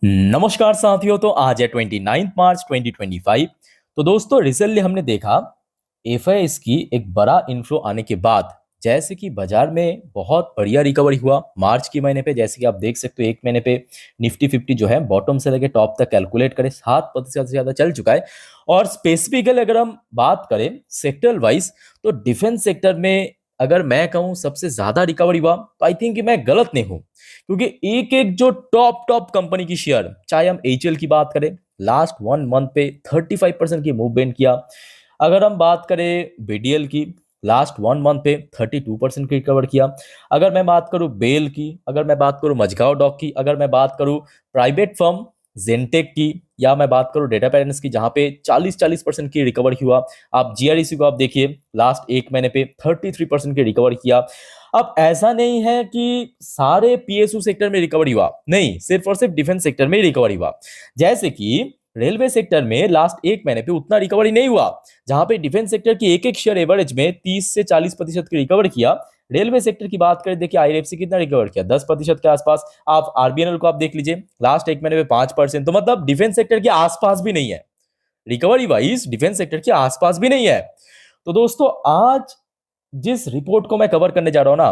नमस्कार साथियों। तो आज है 29 मार्च 2025। तो दोस्तों रिसेंटली हमने देखा एफआईएस की एक बड़ा इन्फ्लो आने के बाद जैसे कि बाजार में बहुत बढ़िया रिकवरी हुआ मार्च के महीने पे। जैसे कि आप देख सकते हो एक महीने पे निफ्टी 50 जो है बॉटम से लेकर टॉप तक कैलकुलेट करें 7% से ज्यादा चल चुका है। और स्पेसिफिकली अगर हम बात करें सेक्टर वाइज तो डिफेंस सेक्टर में अगर मैं कहूँ सबसे ज्यादा रिकवरी हुआ तो आई थिंक कि मैं गलत नहीं हूँ, क्योंकि एक एक जो टॉप टॉप कंपनी की शेयर, चाहे हम एचएल की बात करें, लास्ट 1 मंथ पे 35% की मूवमेंट किया। अगर हम बात करें बीडीएल की, लास्ट 1 मंथ पे 32% की रिकवर किया। अगर मैं बात करूं बेल की, अगर मैं बात करूं मझगांव डॉक की, अगर मैं बात करूं प्राइवेट फर्म जेनटेक की, या मैं बात करूं डेटा पैटर्न्स की जहां पे 40% की रिकवर हुआ। आप जीआरईसी को आप देखिए, लास्ट एक महीने पे 33% की रिकवर किया। अब ऐसा नहीं है कि सारे पीएसयू सेक्टर में रिकवरी हुआ, नहीं, सिर्फ और सिर्फ डिफेंस सेक्टर में रिकवरी हुआ। जैसे कि रेलवे सेक्टर में लास्ट एक महीने पे उतना रिकवरी नहीं हुआ, जहां पे डिफेंस सेक्टर की एक एक शेयर एवरेज में 30 से 40% की रिकवर किया। रेलवे सेक्टर की बात करें, देखिए आईआरएफसी कितना रिकवर किया, 10% के आसपास। आप आरबीएनएल को आप देख लीजिए, लास्ट एक महीने में 5%। तो मतलब डिफेंस सेक्टर के आसपास भी नहीं है, रिकवरी वाइज डिफेंस सेक्टर के आसपास भी नहीं है। तो दोस्तों आज जिस रिपोर्ट को मैं कवर करने जा रहा हूं ना,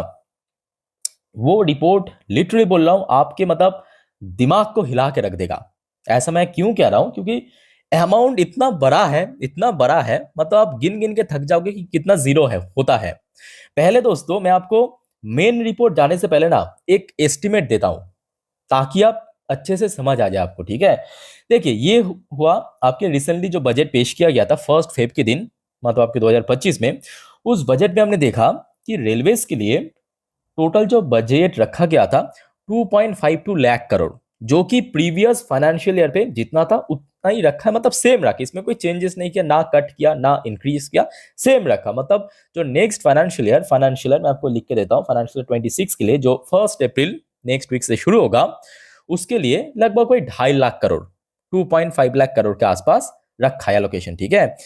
वो रिपोर्ट लिटरली बोल रहा हूं आपके मतलब दिमाग को हिला के रख देगा। ऐसा मैं क्यों कह रहा हूं, क्योंकि अमाउंट इतना बड़ा है, इतना बड़ा है, मतलब आप गिन गिन के थक जाओगे कि कितना जीरो है होता है। पहले दोस्तों मैं आपको मेन रिपोर्ट जाने से पहले ना एक एस्टिमेट देता हूं, ताकि आप अच्छे से समझ आ जाए आपको, ठीक है। देखिए ये हुआ आपके रिसेंटली जो बजट पेश किया गया था 1 फेब के दिन, मतलब आपके 2025 में। उस बजट में हमने देखा कि रेलवेज के लिए टोटल जो बजट रखा गया था 2.52 लाख करोड़, जो कि प्रीवियस फाइनेंशियल ईयर पे जितना था उतना ही रखा है, मतलब सेम रखा, इसमें कोई चेंजेस नहीं किया, ना कट किया ना इंक्रीज किया, सेम रखा। मतलब जो नेक्स्ट फाइनेंशियल ईयर मैं आपको लिख के देता हूँ, फाइनेंशियल 26 के लिए जो 1 अप्रैल नेक्स्ट वीक से शुरू होगा, उसके लिए लगभग कोई 2.5 लाख करोड़, 2.5 लाख करोड़ के आसपास रखा है एलोकेशन, ठीक है।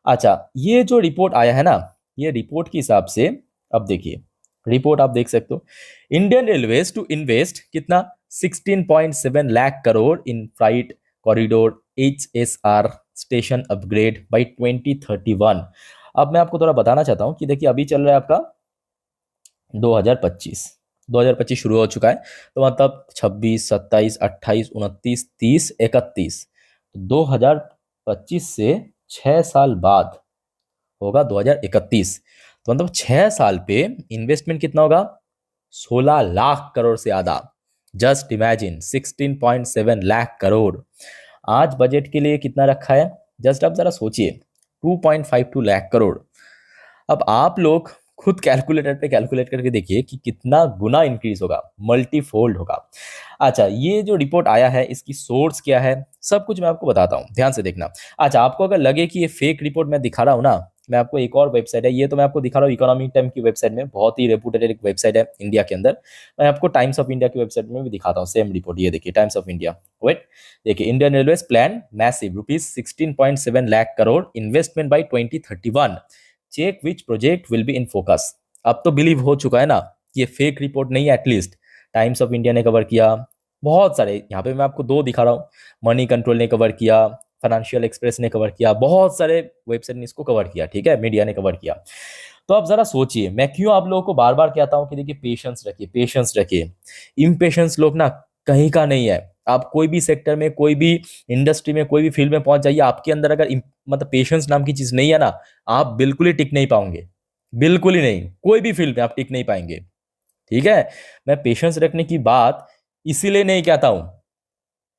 अच्छा, ये जो रिपोर्ट आया है ना, ये रिपोर्ट के हिसाब से अब देखिए, रिपोर्ट आप देख सकते हो, इंडियन रेलवेज टू इन्वेस्ट कितना 16.7 lakh crore in freight corridor HSR station upgrade by 2031। अब मैं आपको थोड़ा बताना चाहता हूं कि देखिए अभी चल रहा है आपका 2025, 2025 शुरू हो चुका है, तो मतलब 26, 27, 28, 29, 30, 31, 2025 से 6 साल बाद होगा 2031। तो मतलब 6 साल पे इन्वेस्टमेंट कितना होगा, 16 लाख करोड़ से ज्यादा। Just imagine 16.7 lakh crore. आज बजट के लिए कितना रखा है, जस्ट आप जरा सोचिए, 2.52 लाख करोड़। अब आप लोग खुद कैलकुलेटर पे कैलकुलेट करके देखिए कि कितना गुना इंक्रीज होगा, मल्टीफोल्ड होगा। अच्छा, ये जो रिपोर्ट आया है इसकी सोर्स क्या है, सब कुछ मैं आपको बताता हूँ, ध्यान से देखना। अच्छा, आपको अगर लगे कि ये फेक रिपोर्ट मैं दिखा रहा हूँ ना, मैं आपको एक और वेबसाइट है, ये तो मैं आपको दिखा रहा हूँ इकोनॉमिक टाइम की वेबसाइट में, बहुत ही रेपुटेड एक वेबसाइट है इंडिया के अंदर। मैं आपको टाइम्स ऑफ इंडिया की वेबसाइट में भी दिखाता हूँ सेम रिपोर्ट। ये देखिए टाइम्स ऑफ इंडिया, वेट, देखिए Indian railway plan massive ₹16.7 lakh crore investment by 2031, check which project will be in focus. अब तो बिलीव हो चुका है ना, ये फेक रिपोर्ट नहीं है, एटलीस्ट टाइम्स ऑफ इंडिया ने कवर किया। बहुत सारे यहाँ पे मैं आपको दो दिखा रहा हूँ, मनी कंट्रोल ने कवर किया, फाइनेंशियल एक्सप्रेस ने कवर किया, बहुत सारे वेबसाइट ने इसको कवर किया, ठीक है, मीडिया ने कवर किया। तो आप जरा सोचिए, मैं क्यों आप लोगों को बार बार कहता हूँ कि देखिए पेशेंस रखिए, पेशेंस रखिए। इम्पेशेंस लोग ना कहीं का नहीं है। आप कोई भी सेक्टर में, कोई भी इंडस्ट्री में, कोई भी फील्ड में पहुंच जाइए, आपके अंदर अगर मतलब पेशेंस नाम की चीज नहीं है ना, आप बिल्कुल ही टिक नहीं पाओगे, बिल्कुल ही नहीं, कोई भी फील्ड में आप टिक नहीं पाएंगे, ठीक है। मैं पेशेंस रखने की बात इसीलिए नहीं कहता हूं,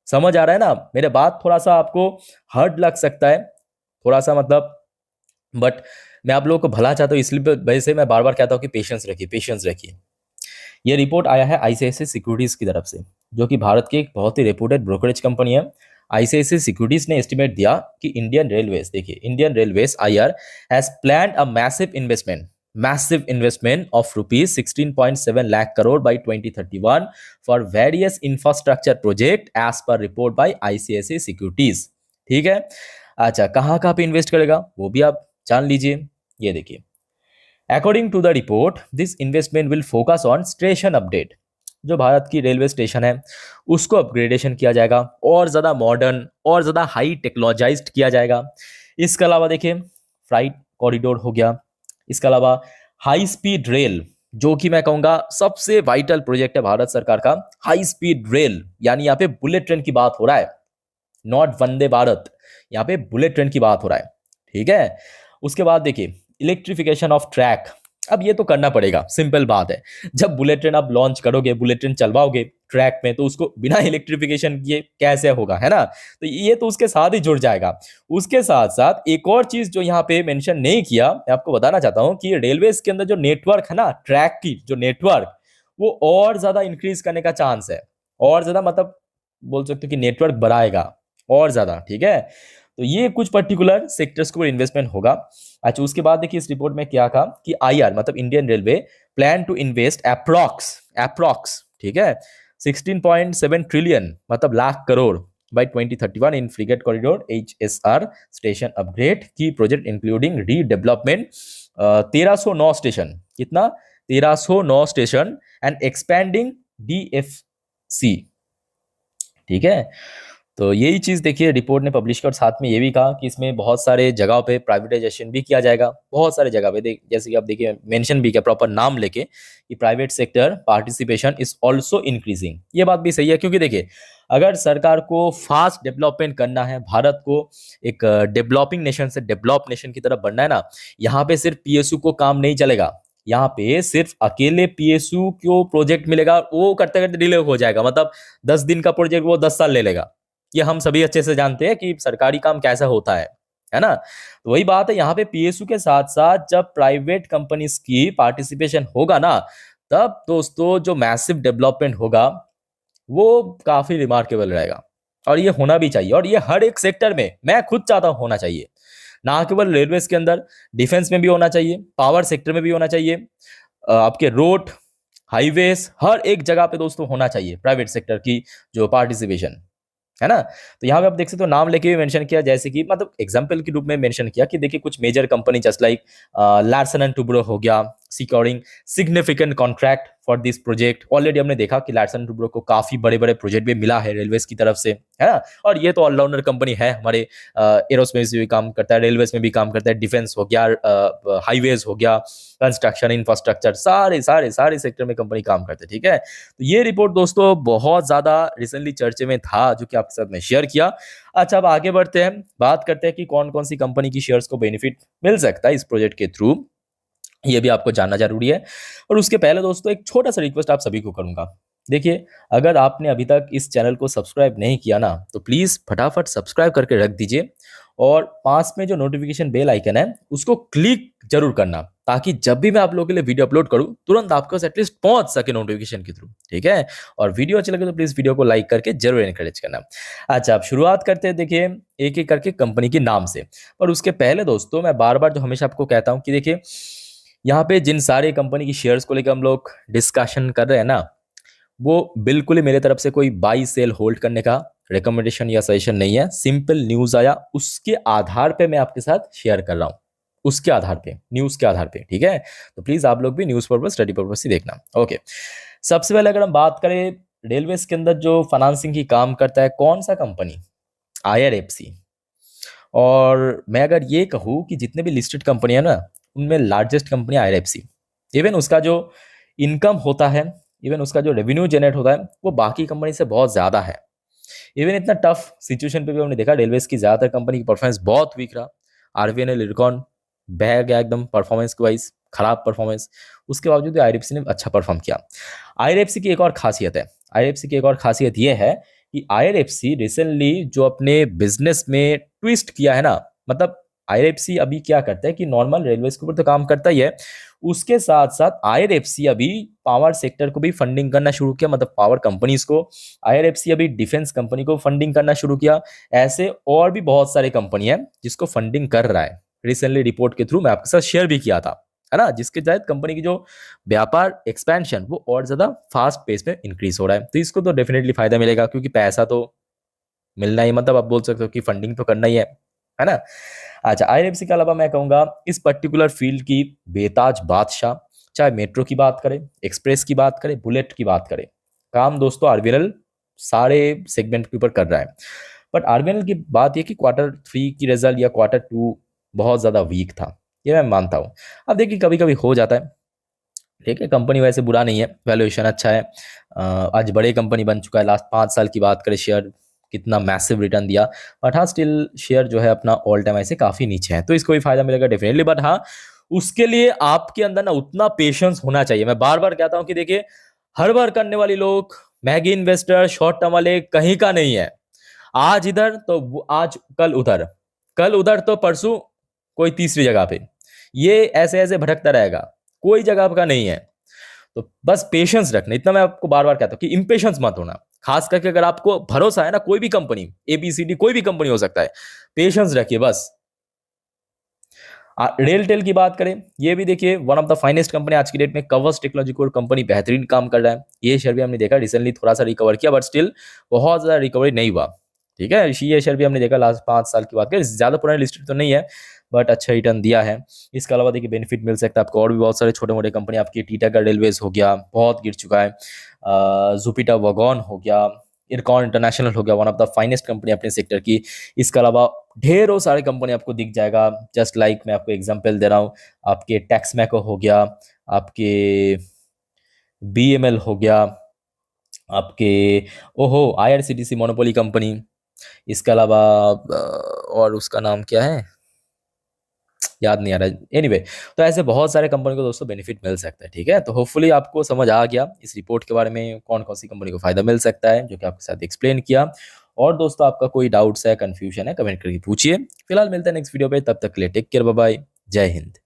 समझ आ रहा है ना मेरे बात, थोड़ा सा आपको हर्ड लग सकता है, थोड़ा सा मतलब, बट मैं आप लोगों को भला चाहता हूँ, इसलिए वजह से मैं बार बार कहता हूँ कि पेशेंस रखिए, पेशेंस रखिए। ये रिपोर्ट आया है आईसीआईसीआई सिक्योरिटीज की तरफ से, जो कि भारत की एक बहुत ही रेपुटेड ब्रोकरेज कंपनी है। आईसीआईसीआई सिक्योरिटीज ने एस्टिमेट दिया कि इंडियन रेलवेज, देखिए Indian railways IR has planned a massive investment of rupees 16.7 lakh crore by 2031 for various infrastructure project as per report by ICICI securities, ठीक है। अच्छा, कहाँ कहाँ पे इन्वेस्ट करेगा वो भी आप जान लीजिए। ये देखिए, according to the report, this investment will focus on station update, जो भारत की रेलवे स्टेशन है उसको अपग्रेडेशन किया जाएगा, और ज़्यादा मॉडर्न और ज़्यादा हाई टेक्नोलॉजाइज्ड किया जाएगा। इसके अलावा देखिए फ्राइट कॉरिडोर हो गया, इसके अलावा हाई स्पीड रेल, जो कि मैं कहूँगा सबसे वाइटल प्रोजेक्ट है भारत सरकार का। हाई स्पीड रेल यानी यहाँ पे बुलेट ट्रेन की बात हो रहा है, नॉट वंदे भारत, यहाँ पे बुलेट ट्रेन की बात हो रहा है, ठीक है। उसके बाद देखिए इलेक्ट्रिफिकेशन ऑफ ट्रैक, अब ये तो करना पड़ेगा, सिंपल बात है। जब बुलेट ट्रेन आप लॉन्च करोगे, बुलेट ट्रेन चलवाओगे ट्रैक में, तो उसको बिना इलेक्ट्रिफिकेशन किए कैसे होगा, है ना। तो ये तो उसके साथ ही जुड़ जाएगा। उसके साथ साथ एक और चीज जो यहाँ पे मेंशन नहीं किया, मैं आपको बताना चाहता हूँ कि रेलवे के अंदर जो नेटवर्क है ना, ट्रैक की जो नेटवर्क, वो और ज्यादा इंक्रीज करने का चांस है, और ज्यादा मतलब बोल सकते हो कि नेटवर्क बढ़ाएगा और ज्यादा, ठीक है। तो ये कुछ पर्टिकुलर सेक्टर्स को इन्वेस्टमेंट होगा। अच्छा, उसके बाद देखिए इस रिपोर्ट में क्या कहा कि आईआर मतलब Indian railway plan to invest approx, ठीक है, 16.7 ट्रिलियन मतलब lakh crore by 2031 in frigate corridor HSR station upgrade की प्रोजेक्ट इंक्लूडिंग रीडेवलपमेंट 1309 स्टेशन, कितना 1309 स्टेशन एंड एक्सपेंडिंग DFC, ठीक है। तो यही चीज देखिए रिपोर्ट ने पब्लिश किया, और साथ में ये भी कहा कि इसमें बहुत सारे जगहों पे प्राइवेटाइजेशन भी किया जाएगा, बहुत सारे जगह पे जैसे कि आप देखिए मेंशन भी किया प्रॉपर नाम लेके कि private sector participation is also increasing. ये बात भी सही है, क्योंकि देखिए अगर सरकार को फास्ट डेवलपमेंट करना है, भारत को एक डेवलपिंग नेशन से डेवलप नेशन की तरफ बढ़ना है ना, यहाँ पे सिर्फ पीएसयू को काम नहीं चलेगा। यहाँ पे सिर्फ अकेले पीएसयू को प्रोजेक्ट मिलेगा, वो करते करते डिले हो जाएगा, मतलब 10 दिन का प्रोजेक्ट वो 10 साल ले लेगा। ये हम सभी अच्छे से जानते हैं कि सरकारी काम कैसा होता है ना। तो वही बात है, यहाँ पे पीएसयू के साथ साथ जब प्राइवेट कंपनीज की पार्टिसिपेशन होगा ना, तब दोस्तों जो मैसिव डेवलपमेंट होगा वो काफी रिमार्केबल रहेगा, और ये होना भी चाहिए, और ये हर एक सेक्टर में मैं खुद चाहता हूं होना चाहिए, ना केवल रेलवेज के अंदर, डिफेंस में भी होना चाहिए, पावर सेक्टर में भी होना चाहिए, आपके रोड हाईवेज हर एक जगह पे दोस्तों होना चाहिए प्राइवेट सेक्टर की जो पार्टिसिपेशन, है ना। तो यहाँ पे आप देख सकते हो नाम लेके भी मेंशन किया, जैसे कि मतलब एग्जांपल के रूप में मेंशन किया कि देखिए कुछ major company just like Larsen and Toubro हो गया, securing significant contract for this project. Already हमने देखा कि लार्सन एंड टुब्रो को काफी बड़े बड़े प्रोजेक्ट भी मिला है रेलवेज की तरफ से, है ना। और ये तो ऑलराउंडर कंपनी है, हमारे एरोस्पेस में भी काम करता है, रेलवेज में भी काम करता है, डिफेंस हो गया, हाईवेज हो गया, कंस्ट्रक्शन इंफ्रास्ट्रक्चर, सारे सारे सारे सेक्टर में कंपनी काम करते हैं, ठीक है। तो ये रिपोर्ट दोस्तों बहुत ज्यादा रिसेंटली चर्चे में था, जो कि आपके साथ मैं शेयर किया। अच्छा, अब आगे बढ़ते हैं, बात करते हैं कि कौन कौन सी कंपनी की शेयर्स को बेनिफिट मिल सकता है इस प्रोजेक्ट के थ्रू, ये भी आपको जानना जरूरी है। और उसके पहले दोस्तों एक छोटा सा रिक्वेस्ट आप सभी को करूंगा, देखिए अगर आपने अभी तक इस चैनल को सब्सक्राइब नहीं किया ना, तो प्लीज फटाफट सब्सक्राइब करके रख दीजिए, और पास में जो नोटिफिकेशन बेल आइकन है उसको क्लिक जरूर करना, ताकि जब भी मैं आप लोगों के लिए वीडियो अपलोड करूं तुरंत आपको एटलीस्ट पहुंच सके नोटिफिकेशन के थ्रू, ठीक है। और वीडियो अच्छी लगे तो प्लीज वीडियो को लाइक करके जरूर एनकरेज करना। अच्छा, अब शुरुआत करते हैं देखिए एक एक करके कंपनी के नाम से। और उसके पहले दोस्तों मैं बार बार जो हमेशा आपको कहता हूं कि देखिए यहाँ पे जिन सारे कंपनी की शेयर्स को लेकर हम लोग डिस्कशन कर रहे हैं ना, वो बिल्कुल ही मेरे तरफ से कोई बाई सेल होल्ड करने का रिकमेंडेशन या सजेशन नहीं है। सिंपल न्यूज आया उसके आधार पे मैं आपके साथ शेयर कर रहा हूँ, उसके आधार पे, न्यूज के आधार पे, ठीक है। तो प्लीज आप लोग भी न्यूज पर्पज स्टडी पर्पज ही देखना, ओके। सबसे पहले अगर हम बात करें रेलवे के अंदर जो फाइनेंसिंग की काम करता है, कौन सा कंपनी, IRFC। और मैं अगर ये कहूँ कि जितने भी लिस्टेड कंपनी है ना, उनमें लार्जेस्ट कंपनी IRFC। इवन उसका जो इनकम होता है, इवन उसका जो रेवेन्यू जनरेट होता है, वो बाकी कंपनी से बहुत ज्यादा है। इवन इतना टफ सिचुएशन पे भी हमने देखा रेलवेज की ज्यादातर कंपनी की परफॉर्मेंस बहुत वीक रहा। RVNL इरकॉन बह गया एकदम परफॉर्मेंस के वाइज, खराब परफॉर्मेंस, उसके बावजूद IRFC ने अच्छा परफॉर्म किया। IRFC की एक और खासियत है, IRFC की एक और खासियत ये है कि IRFC रिसेंटली जो अपने बिजनेस में ट्विस्ट किया है ना, मतलब IRFC अभी क्या करता है कि नॉर्मल रेलवेज के ऊपर तो काम करता ही है, उसके साथ साथ IRFC अभी पावर सेक्टर को भी फंडिंग करना शुरू किया, मतलब पावर कंपनीज को। IRFC अभी डिफेंस कंपनी को फंडिंग करना शुरू किया। ऐसे और भी बहुत सारे कंपनी है जिसको फंडिंग कर रहा है। रिसेंटली रिपोर्ट के थ्रू मैं आपके साथ शेयर भी किया था, है ना, जिसके तहत कंपनी की जो व्यापार एक्सपेंशन वो और ज्यादा फास्ट पेस में इंक्रीज हो रहा है। तो इसको तो डेफिनेटली फायदा मिलेगा, क्योंकि पैसा तो मिलना ही, मतलब आप बोल सकते हो कि फंडिंग तो करना ही है ना। अच्छा, IRFC के अलावा मैं कहूंगा इस पर्टिकुलर फील्ड की बेताज बादशाह, चाहे मेट्रो की बात करें, एक्सप्रेस की बात करें, बुलेट की बात करें, काम दोस्तों आरबीएनएल सारे सेगमेंट के ऊपर कर रहा है। बट आरबीएनएल की बात ये कि Q3 की रिजल्ट या Q2 बहुत ज़्यादा वीक था, ये मैं मानता हूँ। अब देखिए कभी कभी हो जाता है, ठीक है, कंपनी वैसे बुरा नहीं है, वैल्यूएशन अच्छा है। आज बड़े कंपनी बन चुका है। लास्ट 5 साल की बात करें, शेयर कितना मैसिव रिटर्न दिया। बट हाँ, स्टिल शेयर जो है अपना ऑल टाइम हाई से काफ़ी नीचे है, तो इसको भी फायदा मिलेगा डेफिनेटली। बट हाँ, उसके लिए आपके अंदर ना उतना पेशेंस होना चाहिए। मैं बार बार कहता हूँ कि देखिए, हर बार करने वाले लोग, मैगी इन्वेस्टर, शॉर्ट टर्म वाले कहीं का नहीं है। आज इधर तो आज कल उधर, कल उधर तो परसों कोई तीसरी जगह पे, ये ऐसे ऐसे भटकता रहेगा, कोई जगह का नहीं है। तो बस पेशेंस रखना, इतना मैं आपको बार बार कहता हूं कि इंपेशेंस मत होना। खास करके अगर आपको भरोसा है ना, कोई भी कंपनी, एबीसीडी कोई भी कंपनी हो सकता है, पेशेंस रखिए बस। रेल टेल की बात करें, ये भी देखिए one of the finest company आज की डेट में, कवर्स टेक्नोलॉजी कोर कंपनी बेहतरीन काम कर रहा है। ये शेयर भी हमने देखा रिसेंटली थोड़ा सा रिकवर किया, बट स्टिल बहुत ज्यादा रिकवरी नहीं हुआ। ठीक है, ये शेयर भी हमने देखा लास्ट 5 साल की बात करें, ज्यादा पुराने लिस्टेड तो नहीं है, बट अच्छा रिटर्न दिया है। इसके अलावा देखिए बेनिफिट मिल सकता है आपको और भी बहुत सारे छोटे मोटे कंपनी, आपकी टीटागढ़ रेलवेज हो गया, बहुत गिर चुका है। जुपिटर वगॉन हो गया, इरकॉन इंटरनेशनल हो गया, one of the finest company अपने सेक्टर की। इसके अलावा ढेरों सारे कंपनी आपको दिख जाएगा। जस्ट लाइक मैं आपको एग्जांपल दे रहा हूँ, आपके टैक्समैको हो गया, आपके बीएमएल हो गया, आपके ओहो आईआरसीटीसी मोनोपोली कंपनी। इसके अलावा और उसका नाम क्या है, याद नहीं आ रहा है। एनीवे, तो ऐसे बहुत सारे कंपनी को दोस्तों बेनिफिट मिल सकता है। ठीक है, तो होपफुली आपको समझ आ गया इस रिपोर्ट के बारे में, कौन कौन सी कंपनी को फायदा मिल सकता है, जो कि आपके साथ एक्सप्लेन किया। और दोस्तों आपका कोई डाउट्स है, कंफ्यूजन है, कमेंट करके पूछिए। फिलहाल मिलते हैं नेक्स्ट वीडियो पे, तब तक के लिए टेक केयर, बाय बाय, जय हिंद।